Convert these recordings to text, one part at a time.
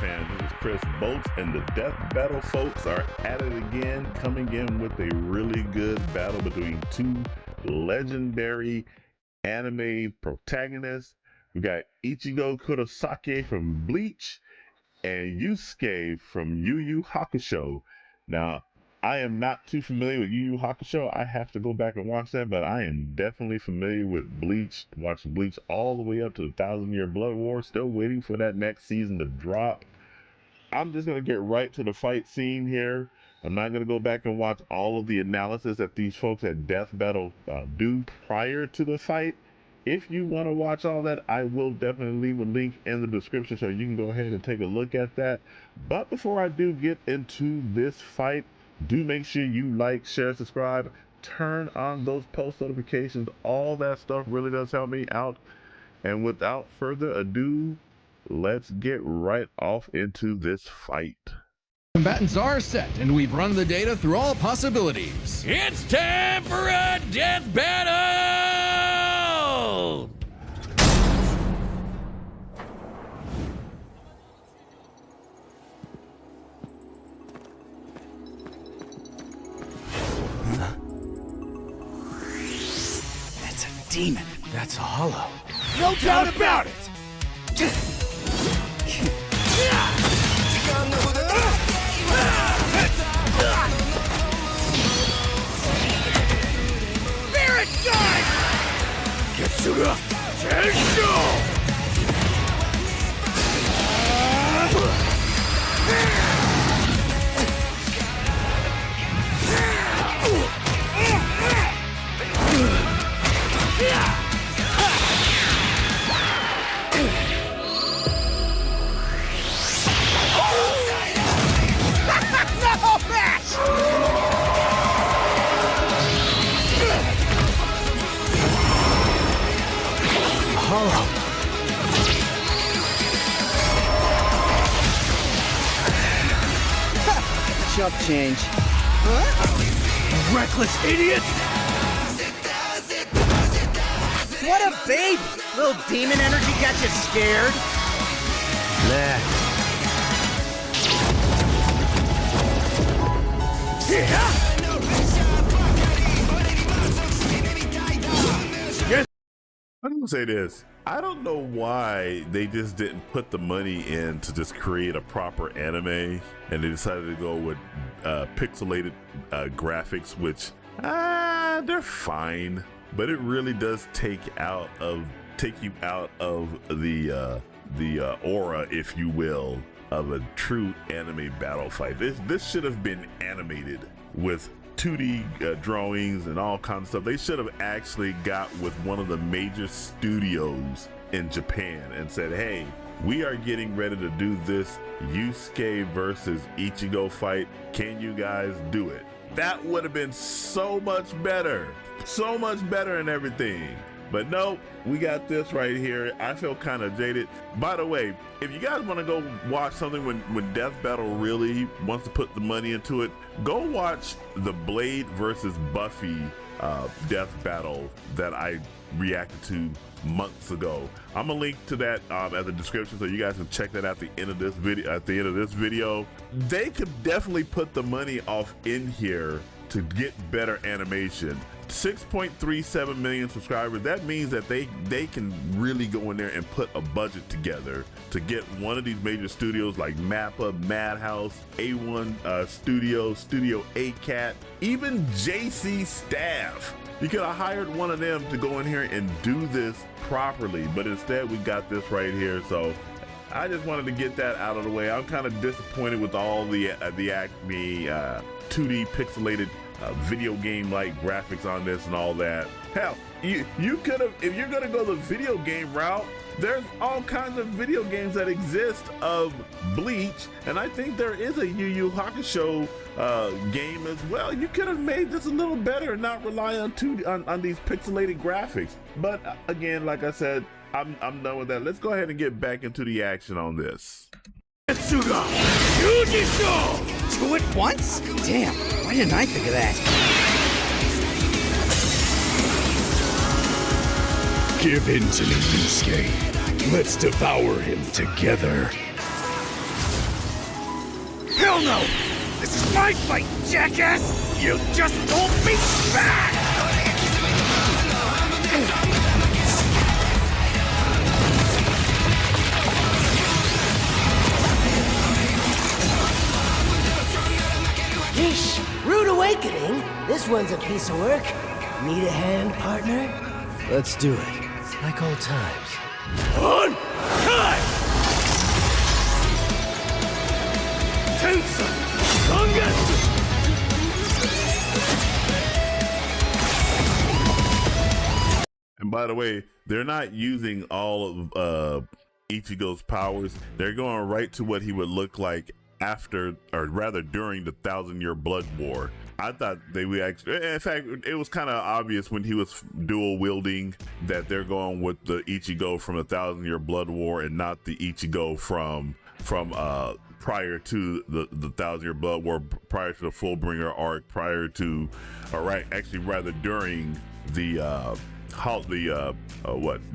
fans? This is Chris Bolts, and the Death Battle folks are at it again, coming in with a really good battle between two legendary anime protagonists. We got Ichigo Kurosaki from Bleach and Yusuke from Yu Yu Hakusho. Now, I am not too familiar with Yu Yu Hakusho. I have to go back and watch that, but I am definitely familiar with Bleach. Watching Bleach all the way up to the 1,000-Year Blood War. Still waiting for that next season to drop. I'm just going to get right to the fight scene here. I'm not going to go back and watch all of the analysis that these folks at Death Battle do prior to the fight. If you want to watch all that, I will definitely leave a link in the description so you can go ahead and take a look at that. But before I do get into this fight, do make sure you like, share, subscribe, turn on those post notifications. All that stuff really does help me out. And without further ado, let's get right off into this fight. Combatants are set, and we've run the data through all possibilities. It's time for a death battle! That's a demon. That's a hollow. No doubt about it! Spirit guide! Getsuga Tensho! No match! Hollow. Chump change. Huh? Reckless idiot! What a baby! Little demon energy got you scared? Nah. I'm gonna say this. I don't know why they just didn't put the money in to just create a proper anime, and they decided to go with pixelated graphics, which they're fine, but it really does take you out of the aura, if you will, of a true anime battle fight. This should have been animated with 2D drawings and all kinds of stuff. They should have actually got with one of the major studios in Japan and said, hey, we are getting ready to do this Yusuke versus Ichigo fight. Can you guys do it? That would have been so much better and everything. But nope, we got this right here. I feel kind of jaded. By the way, if you guys want to go watch something when Death Battle really wants to put the money into it, go watch the Blade versus Buffy Death Battle that I reacted to months ago. I'm gonna link to that at the description so you guys can check that out at the end of this video. They could definitely put the money off in here to get better animation. 6.37 million subscribers. That means that they can really go in there and put a budget together to get one of these major studios like Mappa, Madhouse, A1 Studio A-Cat, even JC Staff. You could have hired one of them to go in here and do this properly, but instead we got this right here. So I just wanted to get that out of the way. I'm kind of disappointed with all the Acme 2D pixelated video game like graphics on this and all that. Hell, you could have, if you're gonna go the video game route, there's all kinds of video games that exist of Bleach, and I think there is a Yu Yu Hakusho game as well. You could have made this a little better and not rely on these pixelated graphics. But again, like I said, I'm done with that. Let's go ahead and get back into the action on this. Getsuga Yujisho! 2 at once? Damn, why didn't I think of that? Give in to me, Yusuke. Let's devour him together. Hell no! This is my fight, jackass! You just don't beat back! Yeesh, rude awakening. This one's a piece of work. Need a hand, partner? Let's do it, like old times. On time! Tensa! Sangetsu! And by the way, they're not using all of Ichigo's powers. They're going right to what he would look like after, or rather during the 1,000-Year Blood War. I thought they would actually, in fact, it was kind of obvious when he was dual wielding that they're going with the Ichigo from the 1,000-Year Blood War and not the Ichigo from prior to the 1,000-Year Blood War, prior to the Fullbringer arc, prior to, or right, actually rather during the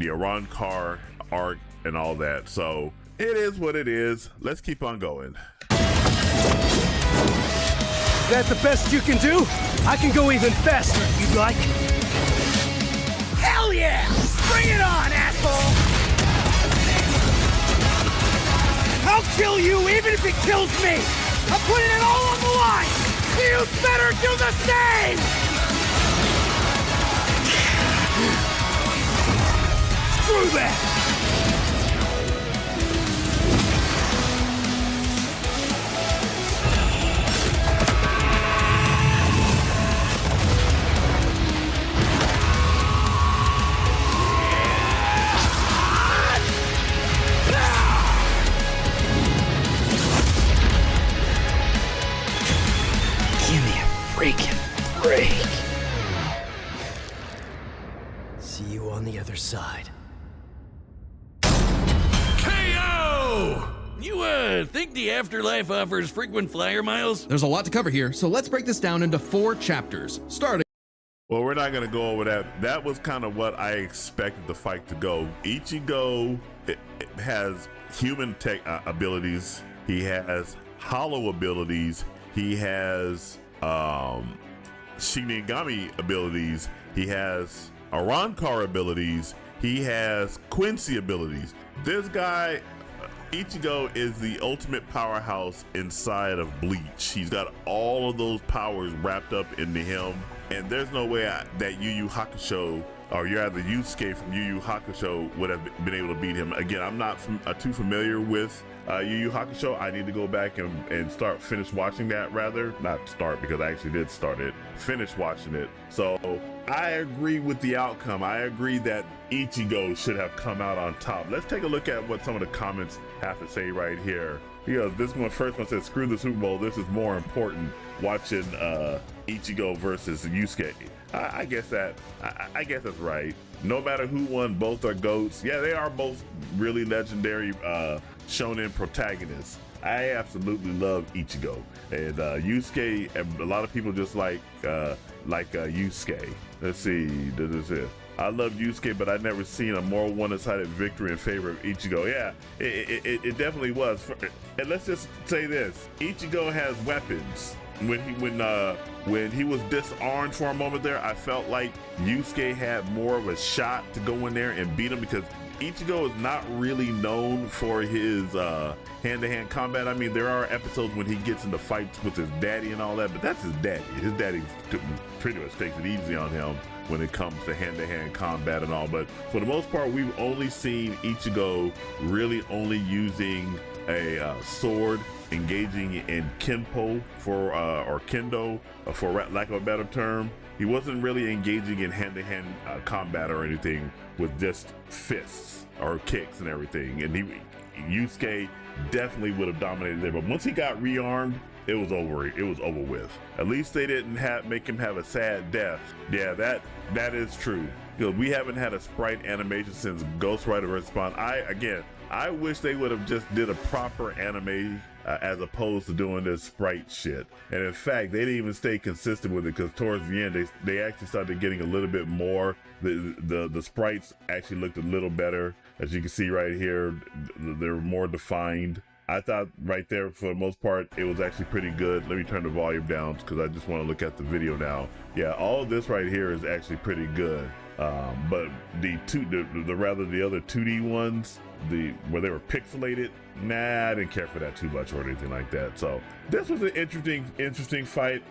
Arrancar arc and all that. So it is what it is. Let's keep on going. Is that the best you can do? I can go even faster if you'd like. Hell yeah! Bring it on, asshole! I'll kill you even if it kills me! I'm putting it all on the line! You better do the same! Screw that! Freaking break. See you on the other side. KO! You, think the afterlife offers frequent flyer miles? There's a lot to cover here, so let's break this down into 4 chapters, starting. Well, we're not going to go over that. That was kind of what I expected the fight to go. Ichigo it has human tech abilities. He has hollow abilities. He has Shinigami abilities. He has Arrancar abilities. He has Quincy abilities. This guy, Ichigo, is the ultimate powerhouse inside of Bleach. He's got all of those powers wrapped up into him, and there's no way that Yu Yu Hakusho, or you're either Yusuke from Yu Yu Hakusho, would have been able to beat him. Again, I'm not too familiar with Yu Yu Hakusho. I need to go back and finish watching that, rather. Not start, because I actually did start it. Finish watching it. So I agree with the outcome. I agree that Ichigo should have come out on top. Let's take a look at what some of the comments have to say right here. This one, first one says, screw the Super Bowl. This is more important, watching Ichigo versus Yusuke. I guess that's right. No matter who won, both are GOATs. Yeah, they are both really legendary shonen protagonists. I absolutely love Ichigo, and Yusuke. And a lot of people just like Yusuke. Let's see. I love Yusuke, but I've never seen a more one-sided victory in favor of Ichigo. Yeah, it definitely was. And let's just say this: Ichigo has weapons. When he was disarmed for a moment there, I felt like Yusuke had more of a shot to go in there and beat him, because Ichigo is not really known for his hand-to-hand combat. I mean, there are episodes when he gets into fights with his daddy and all that, but that's his daddy. His daddy pretty much takes it easy on him when it comes to hand-to-hand combat and all. But for the most part, we've only seen Ichigo really only using a sword, engaging in kenpo or kendo, for lack of a better term. He wasn't really engaging in hand-to-hand combat or anything with just fists or kicks and everything. And Yusuke definitely would have dominated there. But once he got rearmed, it was over. It was over with. At least they didn't make him have a sad death. Yeah, that is true. We haven't had a sprite animation since Ghost Rider Respawn. I wish they would have just did a proper anime as opposed to doing this sprite shit. And in fact, they didn't even stay consistent with it, because towards the end, they actually started getting a little bit more. The sprites actually looked a little better. As you can see right here, they're more defined. I thought right there, for the most part, it was actually pretty good. Let me turn the volume down because I just want to look at the video now. Yeah, all of this right here is actually pretty good. But the other 2D ones, where they were pixelated, nah, I didn't care for that too much or anything like that. So this was an interesting fight.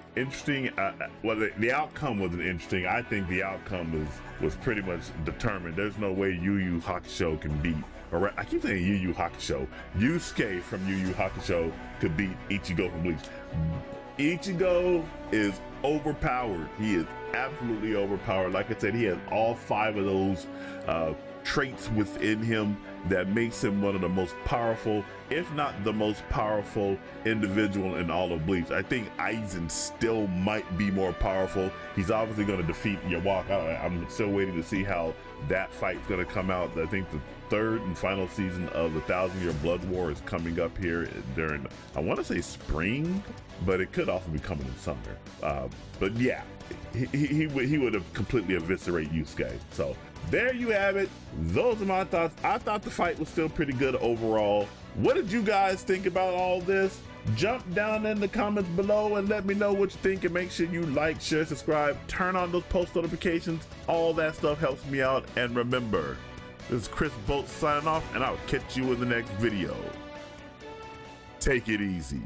Well, the outcome wasn't interesting. I think the outcome was pretty much determined. There's no way Yu Yu Hakusho can beat, or I keep saying Yu Yu Hakusho. Yusuke from Yu Yu Hakusho could beat Ichigo from Bleach. Ichigo is overpowered. He is absolutely overpowered. Like I said, he has all 5 of those traits within him that makes him one of the most powerful, if not the most powerful individual in all of Bleach. I think Aizen still might be more powerful. He's obviously going to defeat Yawak. I'm still waiting to see how that fight's going to come out. I think the 3rd and final season of the 1,000-Year Blood War is coming up here during, I want to say spring, but it could also be coming in summer. But yeah, he would have completely eviscerated Yusuke. So there you have it. Those are my thoughts. I thought the fight was still pretty good overall. What did you guys think about all this? Jump down in the comments below and let me know what you think, and make sure you like, share, subscribe, turn on those post notifications. All that stuff helps me out. And remember, this is Chris Bolt signing off, and I'll catch you in the next video. Take it easy.